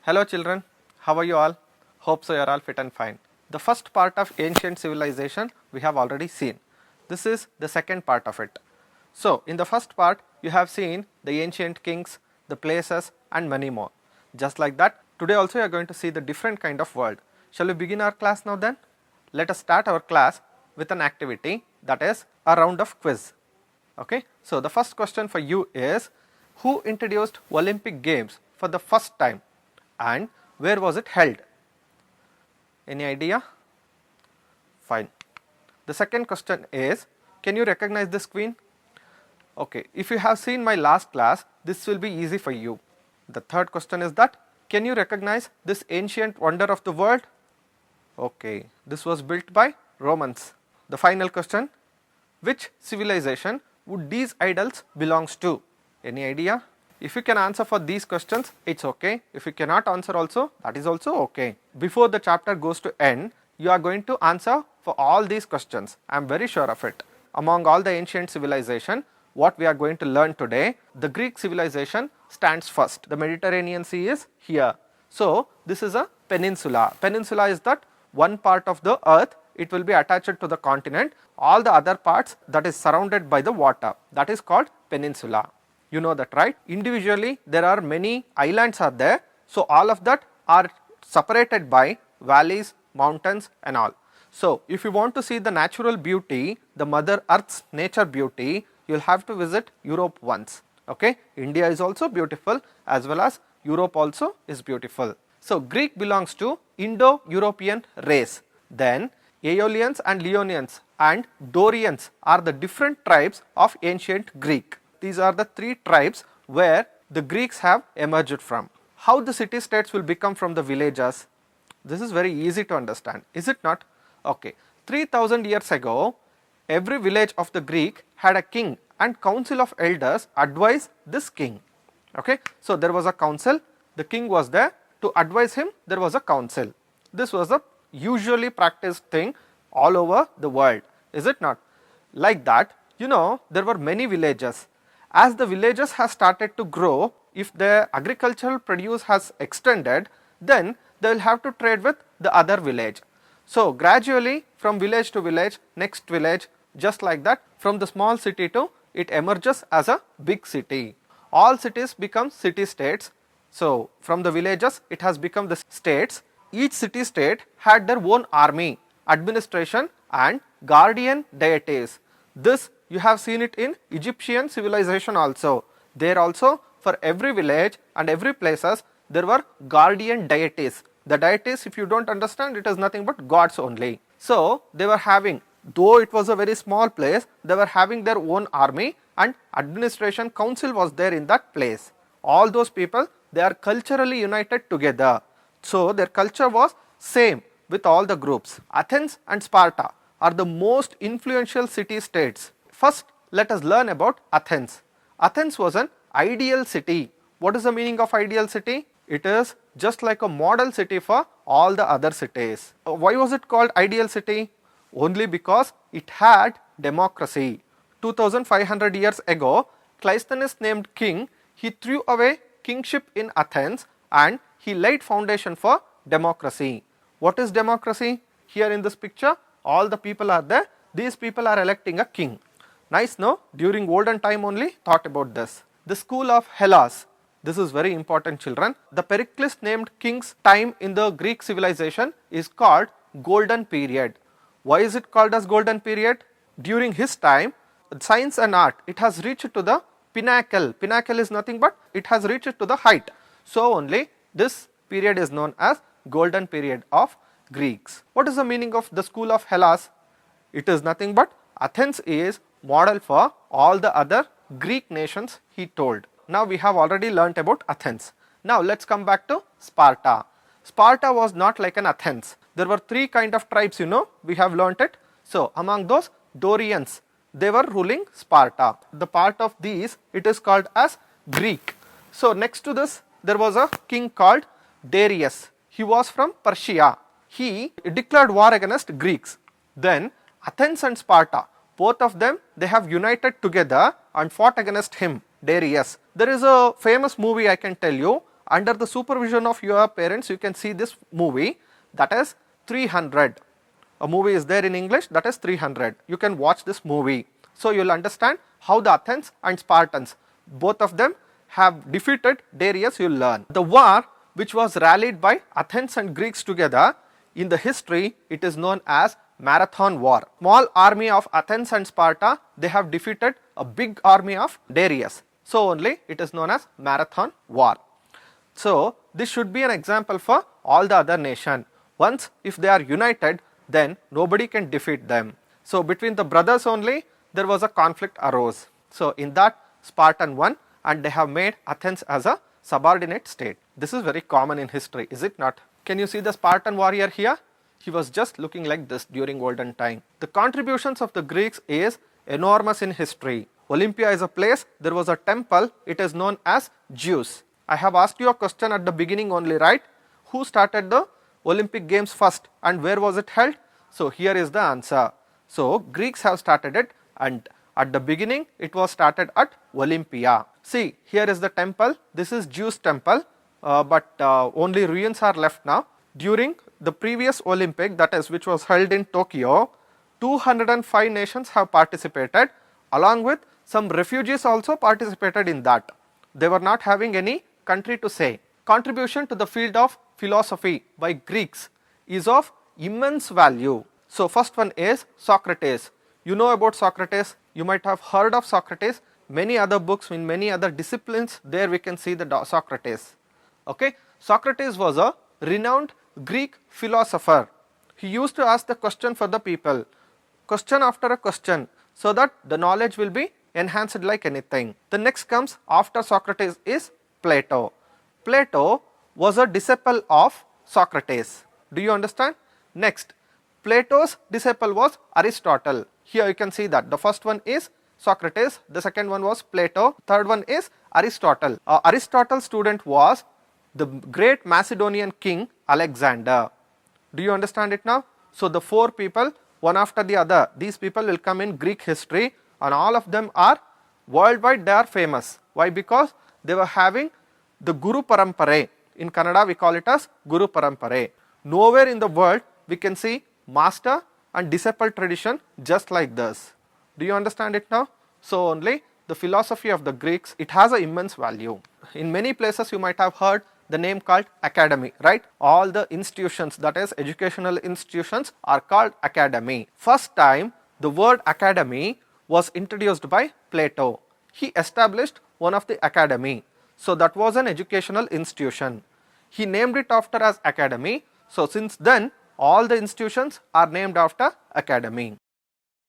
Hello children, how are you all? Hope so you are all fit and fine. The first part of ancient civilization we have already seen. This is the second part of it. So in the first part you have seen the ancient kings, the places and many more. Just like that, today also you are going to see the different kind of world. Shall we begin our class now then? Let us start our class with an activity, that is a round of quiz. Okay, so the first question for you is, who introduced Olympic Games for the first time and where was it held? Any idea? Fine. The second question is, can you recognize this queen? Okay, if you have seen my last class, this will be easy for you. The third question is that, can you recognize this ancient wonder of the world? Okay, this was built by Romans. The final question, which civilization would these idols belongs to? Any idea? If you can answer for these questions, it's okay. If you cannot answer also, that is also okay. Before the chapter goes to end, you are going to answer for all these questions. I am very sure of it. Among all the ancient civilization, what we are going to learn today, the Greek civilization stands first. The Mediterranean Sea is here. So this is a peninsula. Peninsula is that one part of the earth, it will be attached to the continent. All the other parts that is surrounded by the water, that is called peninsula. You know that, right? Individually there are many islands are there. So all of that are separated by valleys, mountains and all. So if you want to see the natural beauty, the Mother Earth's nature beauty, you will have to visit Europe once. Okay, India is also beautiful as well as Europe also is beautiful. So Greek belongs to Indo-European race. Then Aeolians and Leonians and Dorians are the different tribes of ancient Greek. These are the three tribes where the Greeks have emerged from. How the city states will become from the villages? This is very easy to understand, is it not? Okay, 3000 years ago, every village of the Greek had a king and council of elders advise this king. Okay, so there was a council, the king was there, to advise him there was a council. This was a usually practiced thing all over the world, is it not? Like that, you know, there were many villages. As the villages have started to grow, if the agricultural produce has extended, then they will have to trade with the other village. So gradually from village to village, next village, just like that, from the small city to it emerges as a big city. All cities become city states. So from the villages it has become the states. Each city state had their own army, administration and guardian deities. This you have seen it in Egyptian civilization also. There also for every village and every places there were guardian deities. The deities, if you don't understand, it is nothing but gods only. So they were having, though it was a very small place, they were having their own army and administration council was there in that place. All those people, they are culturally united together. So their culture was same with all the groups. Athens and Sparta are the most influential city states. First, let us learn about Athens. Athens was an ideal city. What is the meaning of ideal city? It is just like a model city for all the other cities. Why was it called ideal city? Only because it had democracy. 2500 years ago, Cleisthenes named king, he threw away kingship in Athens and he laid foundation for democracy. What is democracy? Here in this picture, all the people are there. These people are electing a king. Nice, no? During olden time only thought about this. The school of Hellas. This is very important, children. The Pericles named king's time in the Greek civilization is called golden period. Why is it called as golden period? During his time, science and art, it has reached to the pinnacle. Pinnacle is nothing but it has reached to the height. So only this period is known as golden period of Greeks. What is the meaning of the school of Hellas? It is nothing but Athens is model for all the other Greek nations, he told. Now we have already learnt about Athens. Now let's come back to Sparta. Sparta was not like an Athens. There were three kind of tribes, you know, we have learnt it. So among those, Dorians, they were ruling Sparta. The part of these, it is called as Greek. So next to this, there was a king called Darius. He was from Persia. He declared war against Greeks. Then Athens and Sparta, both of them, they have united together and fought against him, Darius. There is a famous movie I can tell you, under the supervision of your parents you can see this movie, that is 300. A movie is there in English, that is 300. You can watch this movie. So you will understand how the Athens and Spartans, both of them have defeated Darius, you will learn. The war which was rallied by Athens and Greeks together, in the history it is known as Marathon War. Small army of Athens and Sparta, they have defeated a big army of Darius. So only it is known as Marathon War. So this should be an example for all the other nation. Once if they are united, then nobody can defeat them. So between the brothers only there was a conflict arose. So in that Spartan won and they have made Athens as a subordinate state. This is very common in history, is it not? Can you see the Spartan warrior here? He was just looking like this during olden time. The contributions of the Greeks is enormous in history. Olympia is a place, there was a temple, it is known as Zeus. I have asked you a question at the beginning only, right? Who started the Olympic Games first and where was it held? So here is the answer. So Greeks have started it and at the beginning it was started at Olympia. See, here is the temple, this is Zeus temple, but only ruins are left now. During the previous Olympic, that is which was held in Tokyo, 205 nations have participated, along with some refugees also participated in that. They were not having any country to say. Contribution to the field of philosophy by Greeks is of immense value. So first one is Socrates. You know about Socrates, you might have heard of Socrates, many other books in many other disciplines, there we can see the Socrates. Okay, Socrates was a renowned Greek philosopher. He used to ask the question for the people, question after a question, so that the knowledge will be enhanced like anything. The next comes after Socrates is Plato. Plato was a disciple of Socrates. Do you understand? Next, Plato's disciple was Aristotle. Here you can see that the first one is Socrates, the second one was Plato, third one is Aristotle. Aristotle's student was the great Macedonian king Alexander. Do you understand it now? So the four people, one after the other, these people will come in Greek history and all of them are worldwide, they are famous. Why? Because they were having the Guru Parampare. In Kannada we call it as Guru Parampare. Nowhere in the world we can see master and disciple tradition just like this. Do you understand it now? So only the philosophy of the Greeks, it has an immense value. In many places you might have heard the name called academy, right? All the institutions, that is educational institutions, are called academy. First time the word academy was introduced by Plato. He established one of the academy. So that was an educational institution. He named it after as academy. So since then all the institutions are named after academy.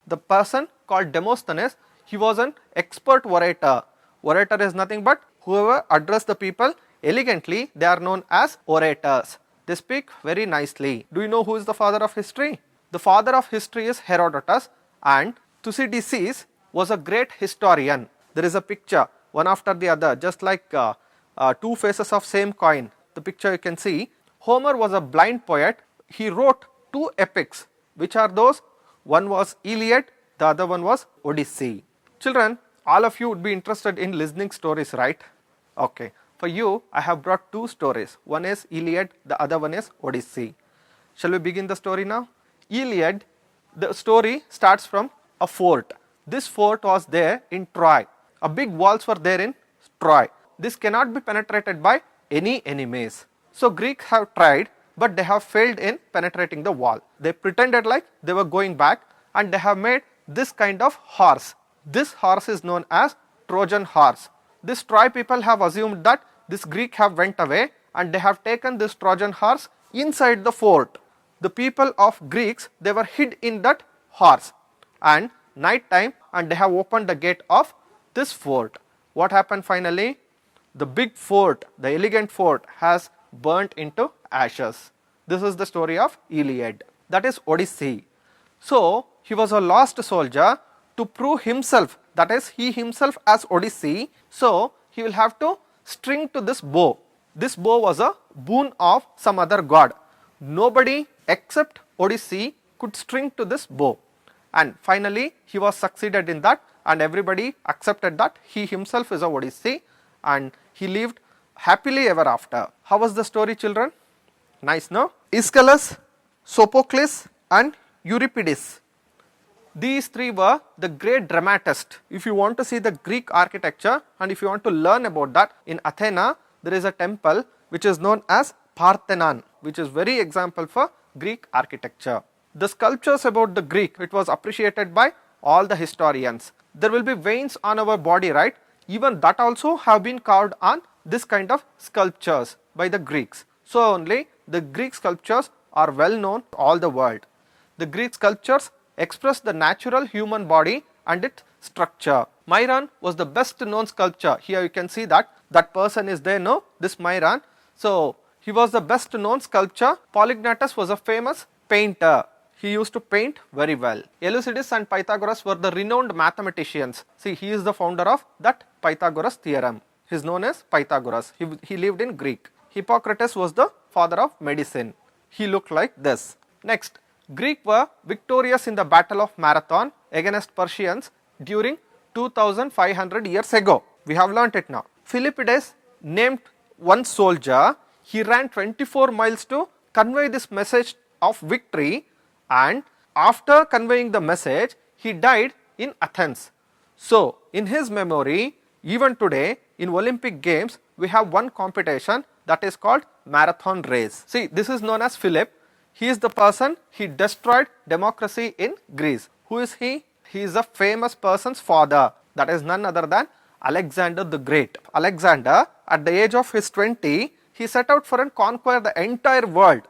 The person called Demosthenes, he was an expert orator. Orator is nothing but whoever address the people elegantly, they are known as orators. They speak very nicely. Do you know who is the father of history? The father of history is Herodotus, and Thucydides was a great historian. There is a picture, one after the other, just like two faces of same coin. The picture you can see. Homer was a blind poet. He wrote two epics. Which are those? One was Iliad, the other one was Odyssey. Children, all of you would be interested in listening stories, right? Okay. For you, I have brought two stories. One is Iliad, the other one is Odyssey. Shall we begin the story now? Iliad, the story starts from a fort. This fort was there in Troy. A big walls were there in Troy. This cannot be penetrated by any enemies. So Greeks have tried, but they have failed in penetrating the wall. They pretended like they were going back and they have made this kind of horse. This horse is known as Trojan horse. This Troy people have assumed that this Greek have went away and they have taken this Trojan horse inside the fort. The people of Greeks, they were hid in that horse, and night time and they have opened the gate of this fort. What happened finally? The big fort, the elegant fort has burnt into ashes. This is the story of Iliad. That is Odyssey. So he was a lost soldier. To prove himself, that is he himself as Odyssey, so he will have to string to this bow. This bow was a boon of some other god. Nobody except Odyssey could string to this bow. And finally he was succeeded in that, and everybody accepted that he himself is a Odyssey, and he lived happily ever after. How was the story, children? Nice, no? Aeschylus, Sophocles and Euripides. These three were the great dramatists. If you want to see the Greek architecture and if you want to learn about that, in Athena there is a temple which is known as Parthenon, which is very example for Greek architecture. The sculptures about the Greek, it was appreciated by all the historians. There will be veins on our body, right? Even that also have been carved on this kind of sculptures by the Greeks. So only the Greek sculptures are well known to all the world. The Greek sculptures express the natural human body and its structure. Myron was the best known sculptor. Here you can see that person is there, no? This Myron. So he was the best known sculptor. Polygnotus was a famous painter. He used to paint very well. Euclides and Pythagoras were the renowned mathematicians. See, he is the founder of that Pythagoras theorem. He is known as Pythagoras. He lived in Greek. Hippocrates was the father of medicine. He looked like this. Next, Greek were victorious in the Battle of Marathon against Persians during 2500 years ago. We have learnt it now. Philippides named one soldier. He ran 24 miles to convey this message of victory, and after conveying the message, he died in Athens. So, in his memory, even today in Olympic Games, we have one competition that is called marathon race. See, this is known as Philip. He is the person, he destroyed democracy in Greece. Who is he? He is a famous person's father. That is none other than Alexander the Great. Alexander, at the age of his 20, he set out for and conquer the entire world.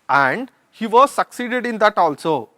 And he was succeeded in that also.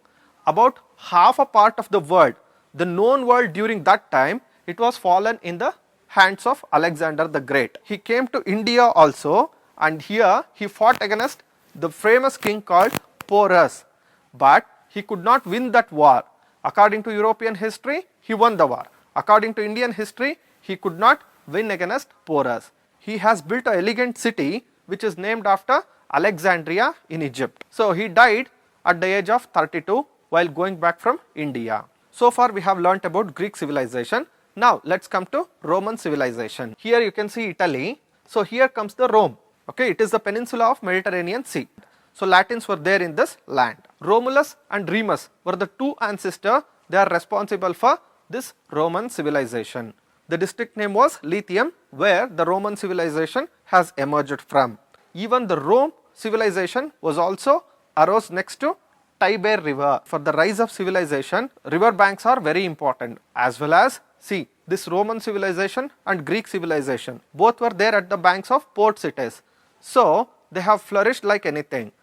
About half a part of the world, the known world during that time, it was fallen in the hands of Alexander the Great. He came to India also, and here he fought against the famous king called Porus, but he could not win that war. According to European history, he won the war. According to Indian history, he could not win against Porus. He has built an elegant city which is named after Alexandria in Egypt. So he died at the age of 32 while going back from India. So far we have learnt about Greek civilization. Now let's come to Roman civilization. Here you can see Italy. So here comes the Rome. Okay, it is the peninsula of Mediterranean Sea. So Latins were there in this land. Romulus and Remus were the two ancestors. They are responsible for this Roman civilization. The district name was Latium, where the Roman civilization has emerged from. Even the Rome civilization was also arose next to Tiber river. For the rise of civilization, river banks are very important, as well as, see, this Roman civilization and Greek civilization, both were there at the banks of port cities. So they have flourished like anything.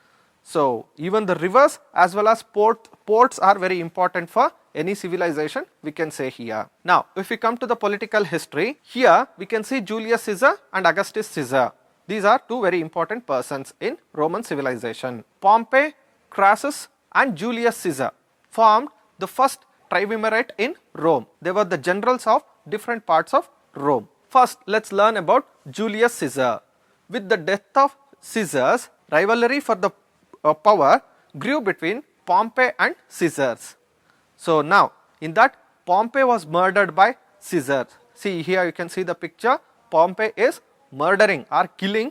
So even the rivers as well as ports are very important for any civilization, we can say here. Now if we come to the political history, here we can see Julius Caesar and Augustus Caesar. These are two very important persons in Roman civilization. Pompey, Crassus and Julius Caesar formed the first triumvirate in Rome. They were the generals of different parts of Rome. First, let's learn about Julius Caesar. With the death of Caesars, rivalry for the power grew between Pompey and Caesars. So now, in that, Pompey was murdered by Caesar. See, here you can see the picture. Pompey is murdering or killing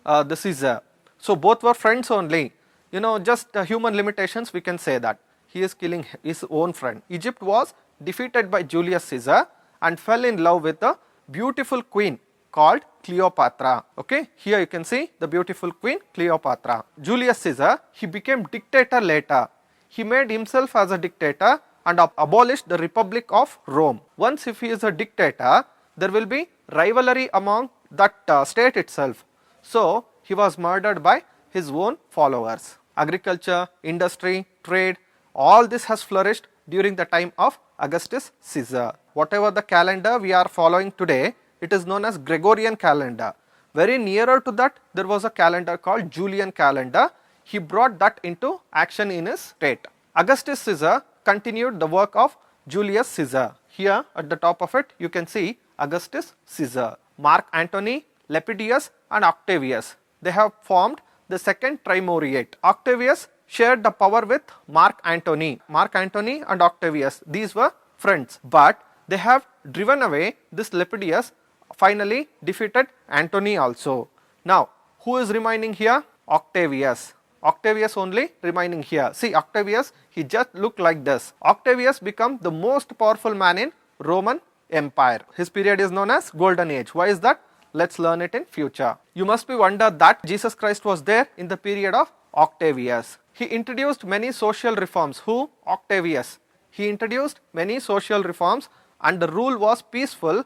the Caesar. So both were friends only. You know, just human limitations, we can say that. He is killing his own friend. Egypt was defeated by Julius Caesar and fell in love with a beautiful queen called Cleopatra. Okay, here you can see the beautiful queen Cleopatra. Julius Caesar, he became dictator later. He made himself as a dictator and abolished the Republic of Rome. Once if he is a dictator, there will be rivalry among that state itself. So he was murdered by his own followers. Agriculture, industry, trade, all this has flourished during the time of Augustus Caesar. Whatever the calendar we are following today, it is known as Gregorian calendar. Very nearer to that, there was a calendar called Julian calendar. He brought that into action in his state. Augustus Caesar continued the work of Julius Caesar. Here at the top of it, you can see Augustus Caesar. Mark Antony, Lepidus and Octavius, they have formed the second triumvirate. Octavius shared the power with Mark Antony. Mark Antony and Octavius, these were friends, but they have driven away this Lepidus finally defeated Antony also. Now, who is remaining here? Octavius. Octavius only remaining here. See, Octavius, he just looked like this. Octavius became the most powerful man in Roman Empire. His period is known as Golden Age. Why is that? Let's learn it in future. You must be wondered that Jesus Christ was there in the period of Octavius. He introduced many social reforms. Who? Octavius. He introduced many social reforms and the rule was peaceful.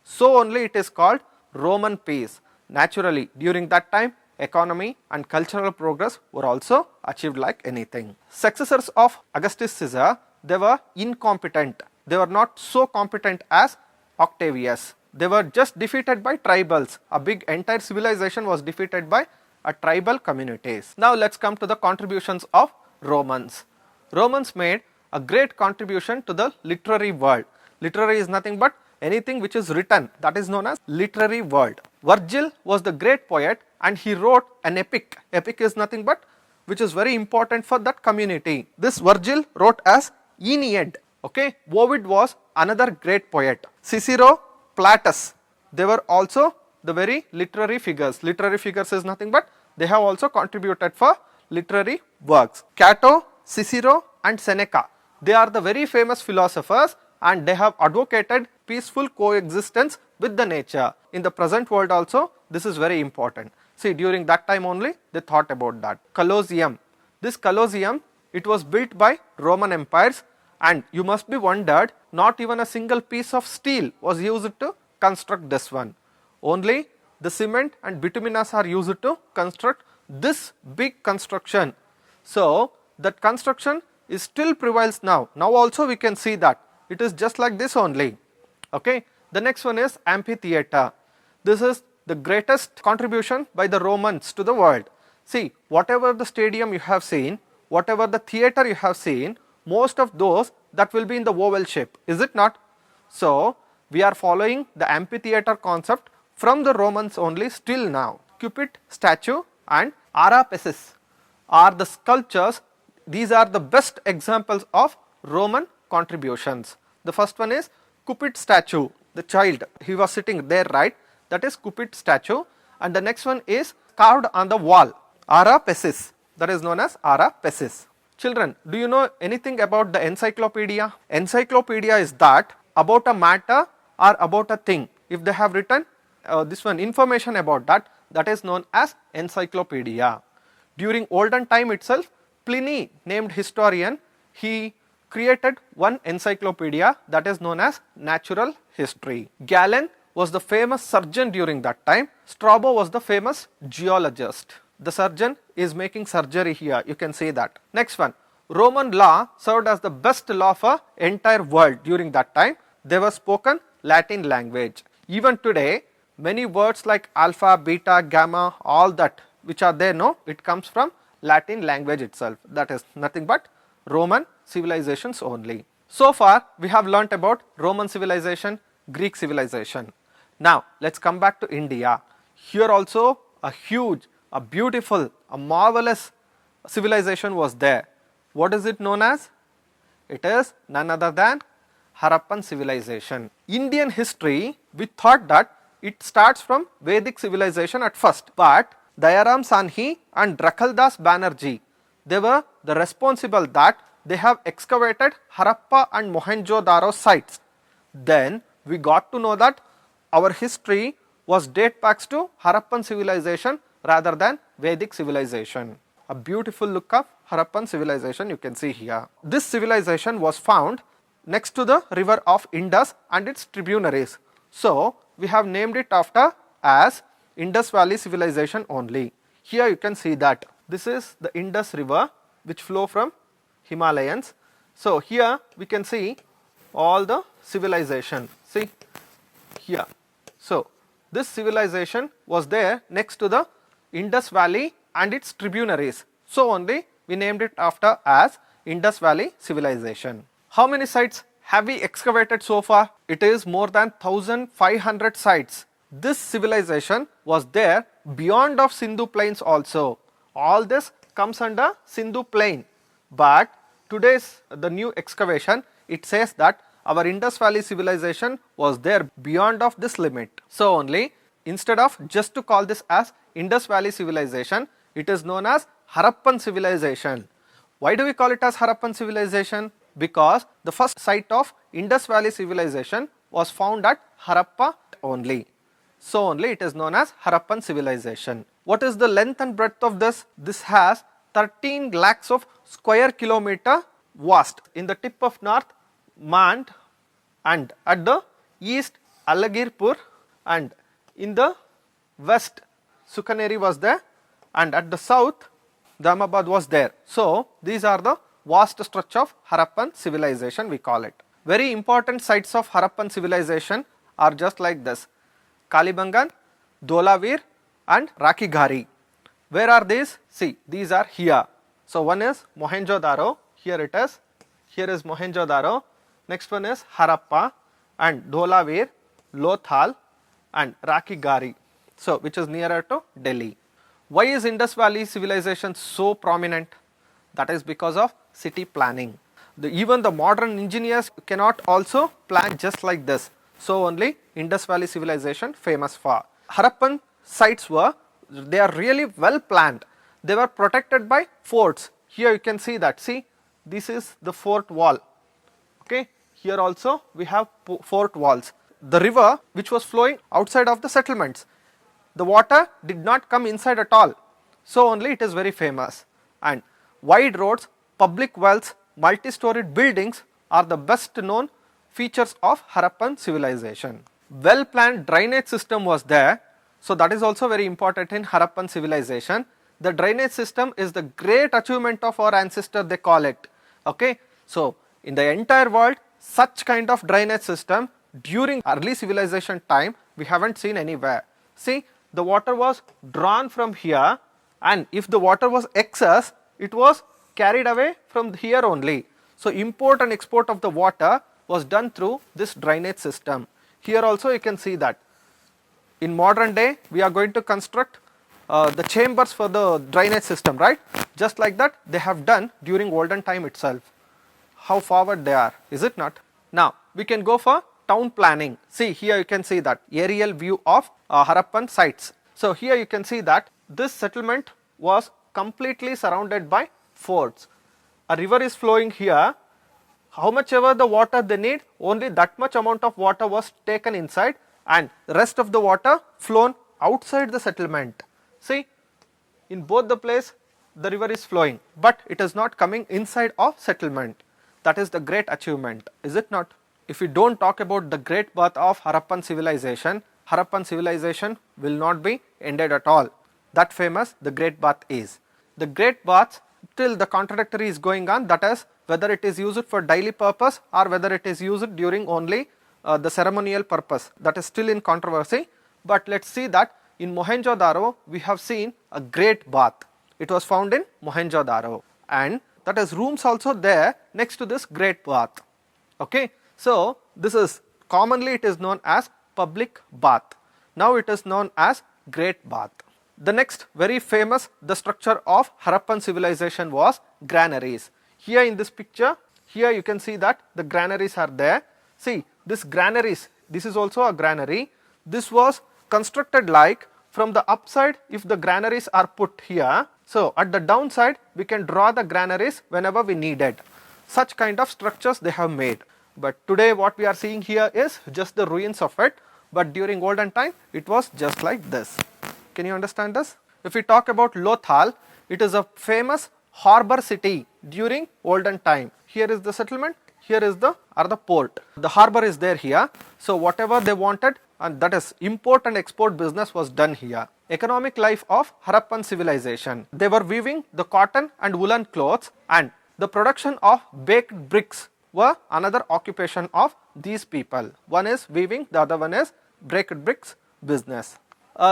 So only it is called Roman peace. Naturally, during that time, economy and cultural progress were also achieved like anything. Successors of Augustus Caesar, they were incompetent. They were not so competent as Octavius. They were just defeated by tribals. A big entire civilization was defeated by a tribal communities. Now let's come to the contributions of Romans. Romans made a great contribution to the literary world. Literary is nothing but anything which is written, that is known as literary world. Virgil was the great poet and he wrote an epic. Epic is nothing but which is very important for that community. This Virgil wrote as Aeneid. Okay, Ovid was another great poet. Cicero, Plautus, they were also the very literary figures. Literary figures is nothing but they have also contributed for literary works. Cato, Cicero and Seneca, they are the very famous philosophers and they have advocated peaceful coexistence with the nature. In the present world also, this is very important. See, during that time only, they thought about that. Colosseum. This Colosseum, it was built by Roman empires and you must be wondered, not even a single piece of steel was used to construct this one. Only the cement and bituminous are used to construct this big construction. So, that construction is still prevails now. Now also we can see that it is just like this only. Okay. The next one is amphitheater. This is the greatest contribution by the Romans to the world. See, whatever the stadium you have seen, whatever the theater you have seen, most of those that will be in the oval shape, is it not? So, we are following the amphitheater concept from the Romans only still now. Cupid statue and Ara Pacis are the sculptures. These are the best examples of Roman contributions. The first one is Cupid statue, the child, he was sitting there, right? That is Cupid statue. And the next one is carved on the wall, Ara Pacis, that is known as Ara Pacis. Children, do you know anything about the encyclopedia? Encyclopedia is that about a matter or about a thing. If they have written this one information about that, that is known as encyclopedia. During olden time itself, Pliny, named historian, he created one encyclopedia that is known as natural history. Galen was the famous surgeon during that time. Strabo was the famous geologist. The surgeon is making surgery here, you can see that. Next one, Roman law served as the best law for entire world during that time. They were spoken Latin language. Even today, many words like alpha, beta, gamma, all that which are there, no, it comes from Latin language itself. That is nothing but Roman civilizations only. So far, we have learnt about Roman civilization, Greek civilization. Now, let's come back to India. Here also a huge, a beautiful, a marvelous civilization was there. What is it known as? It is none other than Harappan civilization. Indian history, we thought that it starts from Vedic civilization at first, but Dayaram Sanhi and Rakhaldas Banerjee, they were the responsible that they have excavated Harappa and Mohenjo-daro sites. Then we got to know that our history was date back to Harappan civilization rather than Vedic civilization. A beautiful look of Harappan civilization you can see here. This civilization was found next to the river of Indus and its tributaries. So, we have named it after as Indus Valley civilization only. Here you can see that this is the Indus river which flow from Himalayas. So, here we can see all the civilization. See here. So, this civilization was there next to the Indus Valley and its tributaries. So, only we named it after as Indus Valley civilization. How many sites have we excavated so far? It is more than 1500 sites. This civilization was there beyond of Sindhu plains also. All this comes under Sindhu plain. But today's the new excavation, it says that our Indus Valley civilization was there beyond of this limit. So only instead of just to call this as Indus Valley civilization, it is known as Harappan civilization. Why do we call it as Harappan civilization? Because the first site of Indus Valley civilization was found at Harappa only. So only it is known as Harappan civilization. What is the length and breadth of this? This has 13 lakhs of square kilometer vast. In the tip of north, Mand, and at the east, Alagirpur, and in the west, Sukaneri was there, and at the south, Dhamabad was there. So these are the vast stretch of Harappan civilization, we call it. Very important sites of Harappan civilization are just like this: Kalibangan, Dholavir, and Rakhighari. Where are these? See, these are here. So one is Mohenjo-daro, here it is. Here is Mohenjo-daro. Next one is Harappa, and Dholavir, Lothal, and Rakhighari. So which is nearer to Delhi. Why is Indus Valley civilization so prominent? That is because of city planning. Even the modern engineers cannot also plan just like this. So only Indus Valley civilization famous for. Harappan sites they are really well planned. They were protected by forts. Here you can see that. See, this is the fort wall. Okay, here also we have fort walls. The river which was flowing outside of the settlements, the water did not come inside at all. So only it is very famous. And wide roads, public wells, multi-storied buildings are the best known features of Harappan civilization. Well planned drainage system was there. So that is also very important in Harappan civilization. The drainage system is the great achievement of our ancestor, they call it. Okay, so in the entire world, such kind of drainage system during early civilization time we haven't seen anywhere. See, the water was drawn from here, and if the water was excess, it was carried away from here only. So import and export of the water was done through this drainage system. Here also you can see that. In modern day, we are going to construct the chambers for the drainage system, right? Just like that they have done during olden time itself. How forward they are, is it not? Now we can go for town planning. See, here you can see that aerial view of Harappan sites. So here you can see that this settlement was completely surrounded by forts. A river is flowing here. How much ever the water they need, only that much amount of water was taken inside, and the rest of the water flown outside the settlement. See, in both the place the river is flowing, but it is not coming inside of settlement. That is the great achievement, is it not? If we don't talk about the great bath of Harappan civilization will not be ended at all. That famous the great bath is. The great baths, till the contradictory is going on, that is whether it is used for daily purpose or whether it is used during only the ceremonial purpose, that is still in controversy. But let us see that in Mohenjo-daro we have seen a great bath. It was found in Mohenjo-daro, and that is rooms also there next to this great bath. Okay, so this is commonly it is known as public bath. Now it is known as great bath. The next very famous the structure of Harappan civilization was granaries. Here in this picture, here you can see that the granaries are there. See, this granaries, this is also a granary. This was constructed like from the upside, if the granaries are put here, so at the downside we can draw the granaries whenever we need it. Such kind of structures they have made. But today what we are seeing here is just the ruins of it, but during olden time it was just like this. Can you understand this? If we talk about Lothal, it is a famous harbor city during olden time. Here is the settlement, here is the port. The harbor is there here, so whatever they wanted, and that is import and export business was done here. Economic life of Harappan civilization. They were weaving the cotton and woolen clothes, and the production of baked bricks were another occupation of these people. One is weaving, the other one is baked bricks business.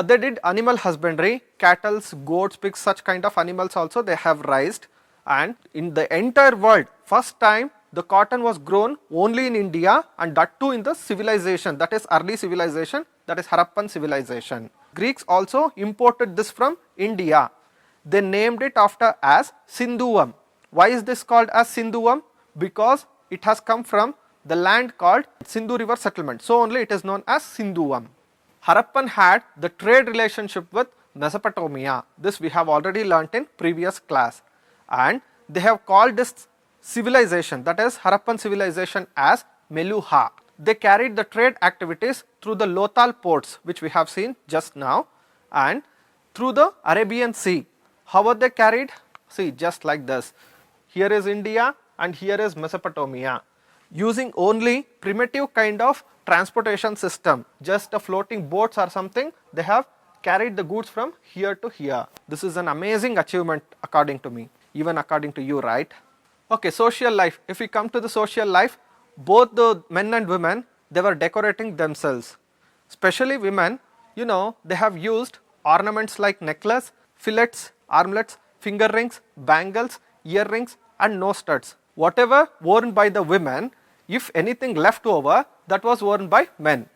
They did animal husbandry, cattle, goats, pigs, such kind of animals also they have raised. And in the entire world, first time the cotton was grown only in India, and that too in the civilization, that is early civilization, that is Harappan civilization. Greeks also imported this from India. They named it after as Sindhuvam. Why is this called as Sindhuvam? Because it has come from the land called Sindhu river settlement. So only it is known as Sindhuvam. Harappan had the trade relationship with Mesopotamia. This we have already learnt in previous class, and they have called this civilization, that is Harappan civilization, as Meluha. They carried the trade activities through the Lothal ports, which we have seen just now, and through the Arabian Sea. How were they carried? See, just like this. Here is India and here is Mesopotamia. Using only primitive kind of transportation system, just a floating boats or something, they have carried the goods from here to here. This is an amazing achievement according to me, even according to you, right? Okay, social life. If we come to the social life, both the men and women, they were decorating themselves. Especially women, they have used ornaments like necklace, fillets, armlets, finger rings, bangles, earrings and nose studs. Whatever worn by the women, if anything left over, that was worn by men.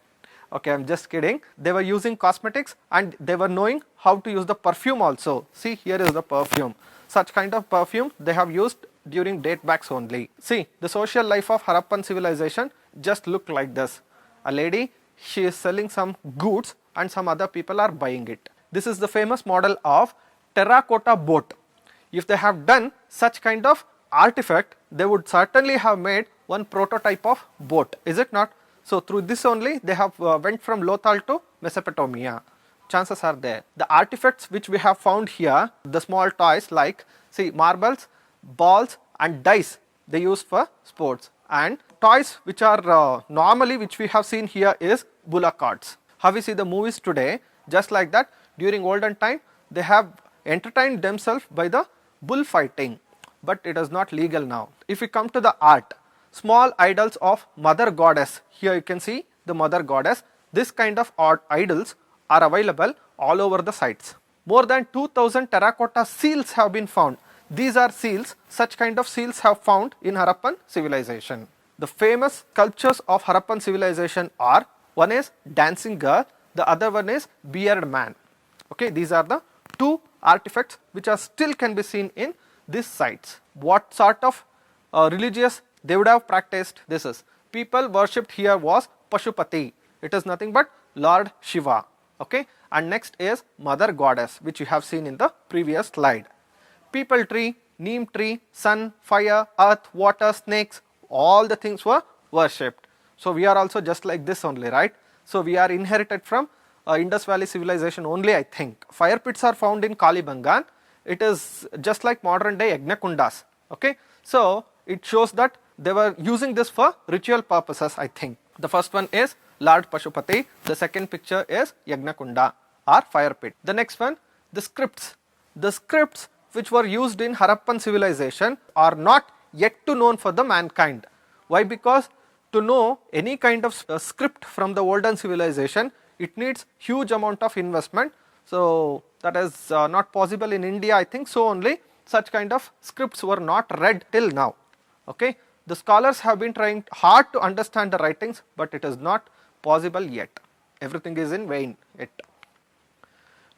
Okay, I'm just kidding. They were using cosmetics and they were knowing how to use the perfume also. See, here is the perfume. Such kind of perfume they have used during date backs only. See, the social life of Harappan civilization just looked like this. A lady, she is selling some goods and some other people are buying it. This is the famous model of terracotta boat. If they have done such kind of artifact, they would certainly have made one prototype of boat, is it not? So through this only they have went from Lothal to Mesopotamia. Chances are there. The artifacts which we have found here, the small toys like, see, marbles, balls and dice, they use for sports, and toys which are normally which we have seen here is bullock carts. How we see the movies today, just like that, during olden time they have entertained themselves by the bullfighting, but it is not legal now. If we come to the art, small idols of mother goddess, here you can see the mother goddess. This kind of idols are available all over the sites. More than 2000 terracotta seals have been found. These are seals, such kind of seals have found in Harappan civilization. The famous sculptures of Harappan civilization are, one is dancing girl, the other one is beard man. Okay, these are the two artifacts which are still can be seen in these sites. What sort of religious they would have practiced? This is, people worshipped here was Pashupati. It is nothing but Lord Shiva. Okay, and next is mother goddess, which you have seen in the previous slide. People tree, neem tree, sun, fire, earth, water, snakes, all the things were worshipped. So we are also just like this only, right? So we are inherited from Indus Valley civilization only, I think. Fire pits are found in Kalibangan. It is just like modern day Yagnakundas. Okay, so it shows that they were using this for ritual purposes, I think. The first one is Lord Pashupati. The second picture is Yagnakunda or fire pit. The next one, the scripts. The scripts which were used in Harappan civilization are not yet to known for the mankind. Why? Because to know any kind of script from the olden civilization, it needs huge amount of investment. So that is not possible in India, I think. So only such kind of scripts were not read till now. Okay, the scholars have been trying hard to understand the writings, but it is not possible yet. Everything is in vain yet.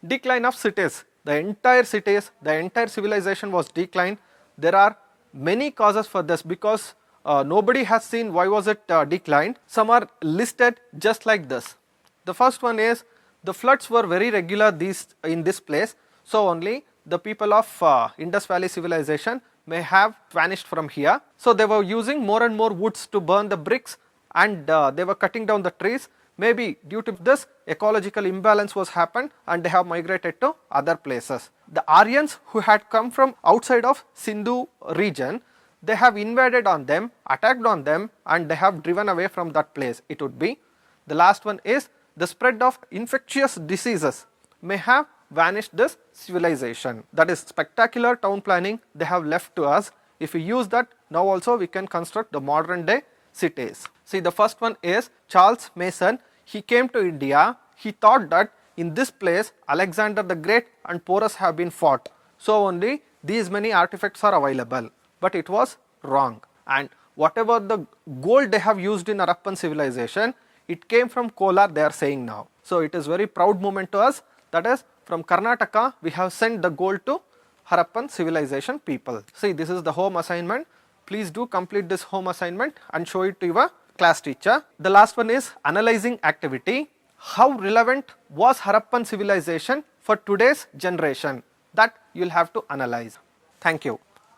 Decline of cities. The entire cities, the entire civilization was declined. There are many causes for this, because nobody has seen why was it declined. Some are listed just like this. The first one is, the floods were very regular in this place, so only the people of Indus Valley civilization may have vanished from here. So they were using more and more woods to burn the bricks, and they were cutting down the trees. Maybe due to this, ecological imbalance was happened and they have migrated to other places. The Aryans who had come from outside of Sindhu region, they have invaded on them, attacked on them, and they have driven away from that place, it would be. The last one is, the spread of infectious diseases may have vanished this civilization. That is spectacular town planning they have left to us. If we use that, now also we can construct the modern day cities. See, the first one is Charles Mason. He came to India. He thought that in this place Alexander the Great and Porus have been fought, so only these many artifacts are available. But it was wrong, and whatever the gold they have used in Harappan civilization, it came from Kolar, they are saying now. So it is very proud moment to us, that is, from Karnataka we have sent the gold to Harappan civilization people. See, this is the home assignment. Please do complete this home assignment and show it to your class teacher. The last one is analyzing activity. How relevant was Harappan civilization for today's generation? That you'll have to analyze. Thank you.